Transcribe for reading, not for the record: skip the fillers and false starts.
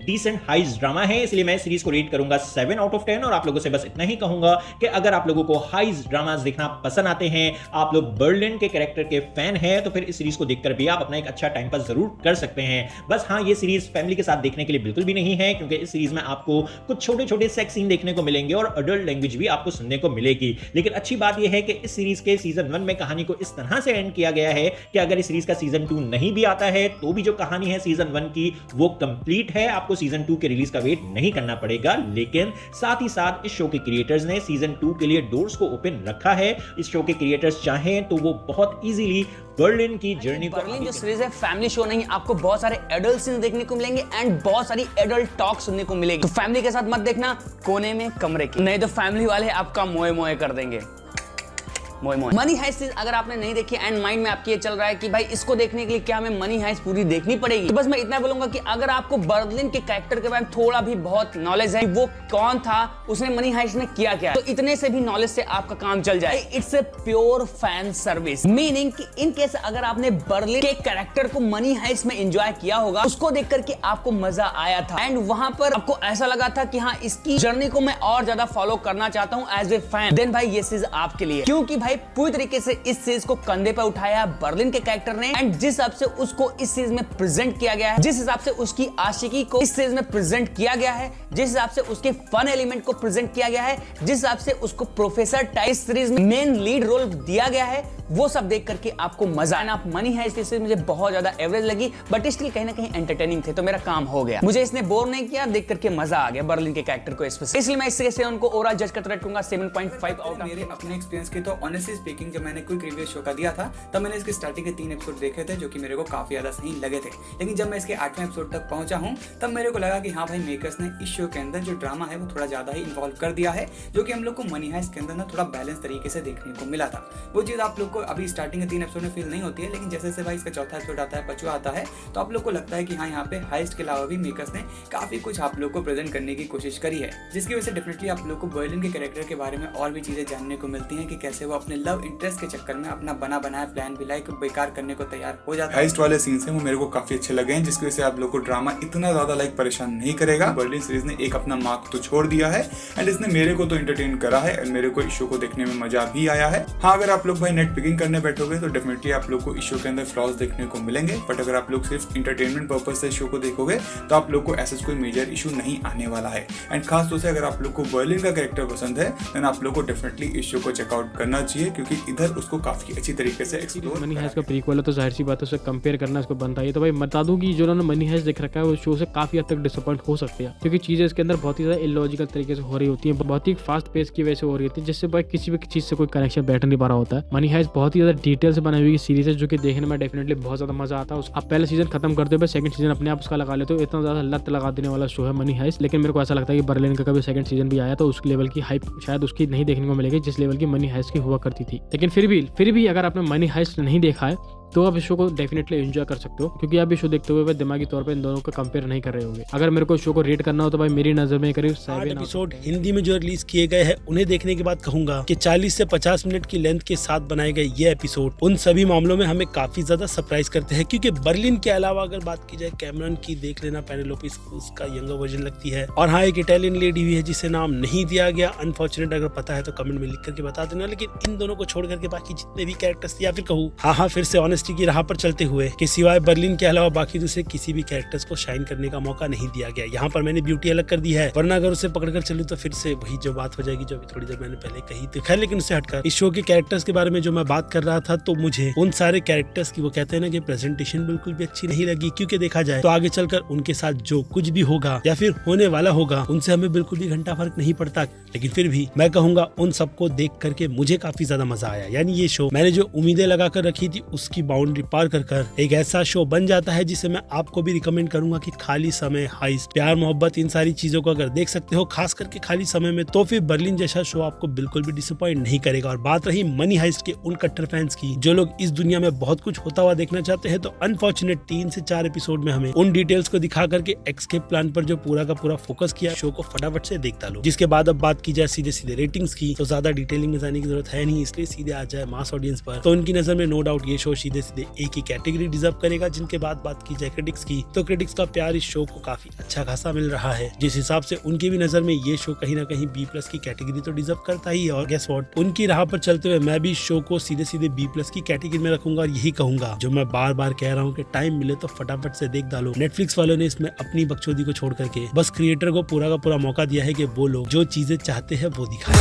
Decent हाइस drama है, इसलिए मैं सीरीज को रेट करूंगा 7 आउट ऑफ 10। और आप लोगों से बस इतना ही कहूंगा कि अगर आप लोगों को हाइस ड्रामास देखना पसंद आते हैं, आप लोग बर्लिन के कैरेक्टर के फैन हैं, तो फिर इस सीरीज को देखकर भी आप अपना एक अच्छा टाइम पास जरूर कर सकते हैं। बस हाँ, ये सीरीज फैमिली के साथ देखने के लिए बिल्कुल भी नहीं है, क्योंकि इस सीरीज में आपको कुछ छोटे छोटे सेक्स सीन देखने को मिलेंगे और अडल्ट लैंग्वेज भी आपको सुनने को मिलेगी। लेकिन अच्छी बात यह है कि इस सीरीज के सीजन 1 में कहानी को इस तरह से एंड किया गया है कि अगर इस सीरीज का सीजन 2 नहीं भी आता है तो भी जो कहानी है सीजन 1 की वो कंप्लीट है, आपको सीजन 2 के रिलीज का वेट नहीं करना पड़ेगा। लेकिन साथ ही साथ इस शो के क्रिएटर्स ने सीजन 2 के लिए डोर्स को ओपन रखा है। इस शो के क्रिएटर्स चाहें तो वो बहुत इजीली बर्लिन की जर्नी को, बर्लिन जो सीरीज है फैमिली शो नहीं, आपको बहुत सारे एडल्ट सीन्स देखने को मिलेंगे एंड बहुत सारी एडल्ट टॉक सुनने को मिलेगी। तो फैमिली के साथ मत देखना कोने में कमरे के, नहीं तो फैमिली वाले आपका मोए मोए कर देंगे। मनी हाइस्ट अगर आपने नहीं देखी एंड माइंड में आपके ये चल रहा है कि भाई इसको देखने के लिए क्या हमें मनी हाइस्ट पूरी देखनी पड़ेगी, तो बस मैं इतना बोलूंगा कि अगर आपको बर्लिन के कैरेक्टर के बारे में थोड़ा भी बहुत नॉलेज है, वो कौन था, उसने मनी हाइस्ट में किया क्या, तो इतने से भी नॉलेज से आपका काम चल जाए। It's a pure fan service, meaning कि इन केस अगर आपने बर्लिन के कैरेक्टर को मनी हाइस्ट में एंजॉय किया होगा, उसको देख करके आपको मजा आया था एंड वहां पर आपको ऐसा लगा था कि हाँ इसकी जर्नी को मैं और ज्यादा फॉलो करना चाहता हूं एज ए फैन, देन भाई ये चीज आपके लिए, क्योंकि भाई पूरी तरीके से इस सीरीज को कंधे पर उठाया बर्लिन के कैरेक्टर ने एंड जिस हिसाब से उसको इस सीरीज में प्रेजेंट किया गया है, जिस हिसाब से उसकी आशिकी को इस सीरीज में प्रेजेंट किया गया है, जिस हिसाब से उसके फन एलिमेंट को प्रेजेंट किया गया है, जिस हिसाब से उसको प्रोफेसर टाइप सीरीज में मेन लीड रोल दिया गया है, वो सब देख करके आपको मजा आना। आप मनी है इस मुझे बहुत ज्यादा एवरेज लगी, बट स्टिल कहीं ना कहीं एंटरटेनिंग थे, तो मेरा काम हो गया। मुझे इसने बोर नहीं किया, देख करके मजा आ गया बर्लिन के कैरेक्टर को स्पेशली, इसलिए मैं इससे उनको ओवरऑल जज करते रहूंगा 7.5 आउट ऑफ। मेरे अपने एक्सपीरियंस के तो ऑनेस्टली स्पीकिंग जब मैंने क्विक रिव्यू शो का दिया था तब मैंने इसके स्टार्टिंग के 3 एपिसोड देखे थे जो कि मेरे को काफी ज्यादा सही लगे थे, लेकिन जब मैं इसके 8वें एपिसोड तक पहुंचा हूं तब मेरे को लगा कि हाँ भाई मेकर्स ने इस शो के अंदर जो ड्रामा है वो थोड़ा ज्यादा ही इन्वॉल्व कर दिया है, जो कि हम लोग को मनी हाइस्ट के अंदर ना थोड़ा बैलेंस तरीके से देखने को मिला था। वो चीज आप लोग को अभी स्टार्टिंग के 3 एपिसोड में फील नहीं होती है, लेकिन जैसे जैसे भाई इसका चौथा एपिसोड आता है, 5वां आता है, तो आप लोग को लगता है कि हाँ यहाँ पे हाइस्ट के अलावा भी मेकर्स ने काफी कुछ आप लोग को प्रेजेंट करने की कोशिश करी है, जिसकी वजह से डेफिनेटली आप लोग को बर्लिन के कैरेक्टर के बारे में और भी चीजें जानने को मिलती हैं कि कैसे वो अपने लव इंटरेस्ट के चक्कर में अपना बना बनाया प्लान भी लाइक बेकार करने को तैयार हो जाता है। हाइस्ट वाले सीन्स हैं वो मेरे को काफी अच्छे लगे हैं, जिसकी वजह से आप लोग को ड्रामा इतना ज्यादा लाइक परेशान नहीं करेगा। बर्लिन सीरीज ने एक अपना मार्क तो छोड़ दिया है एंड इसने मेरे को तो एंटरटेन करा है एंड मेरे को इस शो को देखने में मजा भी आया है। हाँ, अगर आप लोग भाई नेट पिकिंग करने बैठोगे तो डेफिनेटली आप लोग को इस शो के अंदर फ्लॉज देखने को मिलेंगे, बट अगर आप लोग सिर्फ इंटरटेनमेंट पर्पज से शो को देखोगे तो आप लोग को ऐसा कोई मेजर इशू नहीं आने वाला है। एंड खास तौर से अगर आप लोग को बर्लिन का कैरेक्टर पसंद है देन आप लोग को डेफिनेटली इस शो को चेकआउट करना चाहिए, क्योंकि इधर उसको काफी अच्छी तरीके से एक्सप्लोर। मनी हाइस्ट का प्रीक्वल है तो जाहिर सी बात है, उसे कंपेयर करना इसको बनता है। तो भाई बता दूं कि जो उन्होंने मनी हाइस्ट देख रखा है वो शो से काफी हद तक डिसअपॉइंट हो सकते हैं, क्योंकि चीजें इसके अंदर बहुत ही ज्यादा इलॉजिकल तरीके से हो रही होती है, बहुत ही फास्ट पेस की वजह से हो रही होती है, जिससे भाई किसी भी चीज से कोई कनेक्शन बैठ नहीं पा रहा होता है। मनी हाइस्ट बहुत ही ज्यादा डिटेल से बनाई हुई सीरीज है, जो कि देखने में डेफिनेटली बहुत ज्यादा मजा आता है। आप पहले सीजन खत्म करते हो, सेकंड सीजन अपने आप उसका लगा लेते हो, इतना ज्यादा लत लगा देने वाला शो है मनी हाइस्ट। लेकिन मेरे को ऐसा लगता है कि बर्लिन का कभी सेकंड सीजन भी आया तो उस लेवल की हाइप शायद उसकी नहीं देखने को मिलेगी जिस लेवल की मनी हाइस्ट की हुआ करती थी। लेकिन फिर भी अगर आपने मनी हाइस्ट नहीं देखा है तो आप इस शो को डेफिनेटली एंजॉय कर सकते हो, क्योंकि आप इस शो देखते हुए दिमागी तौर पे इन दोनों को कंपेयर नहीं कर रहे होंगे। अगर मेरे को शो को रेट करना हो तो भाई मेरी नजर में करीब 7 एपिसोड हिंदी में जो रिलीज किए गए हैं उन्हें देखने के बाद कहूंगा कि 40 से 50 मिनट की लेंथ के साथ बनाए गए ये एपिसोड उन सभी मामलों में हमें काफी ज्यादा सरप्राइज करते हैं, क्योंकि बर्लिन के अलावा अगर बात की जाए कैमरन की, देख लेना पेनेलोपे क्रूज का यंगर वर्जन लगती है, और हाँ एक इटालियन लेडी भी है जिसे नाम नहीं दिया गया, अनफॉर्चुनेट, अगर पता है तो कमेंट में लिख करके बता देना। लेकिन इन दोनों को छोड़ करके बाकी जितने भी कैरेक्टर्स या फिर कहूँ हाँ फिर से ऑनेस्टी की राह पर चलते हुए कि सिवाय बर्लिन के अलावा बाकी दूसरे किसी भी कैरेक्टर्स को शाइन करने का मौका नहीं दिया गया। यहाँ पर मैंने ब्यूटी अलग कर दी है, वरना अगर उसे पकड़कर चलूं तो फिर से वही जो बात हो जाएगी जो अभी थोड़ी देर मैंने पहले कही थी। खैर, लेकिन उससे हटकर इस शो के कैरेक्टर्स के बारे में जो मैं बात कर रहा था, तो मुझे उन सारे कैरेक्टर्स की वो कहते हैं ना कि प्रेजेंटेशन बिल्कुल भी अच्छी नहीं लगी, क्योंकि देखा जाए तो आगे चलकर उनके साथ जो कुछ भी होगा या फिर होने वाला होगा उनसे हमें बिल्कुल भी घंटा फर्क नहीं पड़ता। लेकिन फिर भी मैं कहूंगा उन सबको देख करके मुझे काफी ज्यादा मजा आया। यानी ये शो मैंने जो उम्मीदें लगाकर रखी थी उसकी बाउंड्री पार कर एक ऐसा शो बन जाता है जिसे मैं आपको भी रिकमेंड करूंगा कि खाली समय, हाइस्ट, प्यार, मोहब्बत, इन सारी चीजों को अगर देख सकते हो खास करके खाली समय में, तो फिर बर्लिन जैसा शो आपको बिल्कुल भी डिसअपॉइंट नहीं करेगा। और बात रही मनी हाइस्ट के उन कट्टर फैंस की जो लोग इस दुनिया में बहुत कुछ होता हुआ देखना चाहते हैं, तो अनफॉर्चुनेट 3 से 4 एपिसोड में हमें उन डिटेल्स को दिखा करके एस्केप प्लान पर जो पूरा का पूरा फोकस किया, शो को फटाफट से देखता लो। जिसके बाद अब बात की जाए सीधे रेटिंग्स की, तो ज्यादा डिटेलिंग में जाने की जरूरत है नहीं, इसलिए सीधे आ जाए मास ऑडियंस पर। तो उनकी नजर में नो डाउट ये शो सीधे सीधे सीधे एक ही कैटेगरी डिजर्व करेगा। जिनके बाद बात की जाए क्रिटिक्स की, तो क्रिटिक्स का प्यार इस शो को काफी अच्छा खासा मिल रहा है। जिस हिसाब से उनकी भी नजर में ये शो कहीं ना कहीं B+ की कैटेगरी तो डिजर्व करता ही है। और गेस व्हाट, उनकी राह पर चलते हुए मैं भी इस शो को सीधे सीधे B+ की कैटेगरी में रखूंगा। और यही कहूंगा जो मैं बार बार कह रहा हूँ कि टाइम मिले तो फटाफट से देख डालो। नेटफ्लिक्स वालों ने इसमें अपनी बकचोदी को छोड़ करके बस क्रिएटर को पूरा का पूरा मौका दिया है कि वो लोग जो चीजें चाहते हैं वो दिखाएं।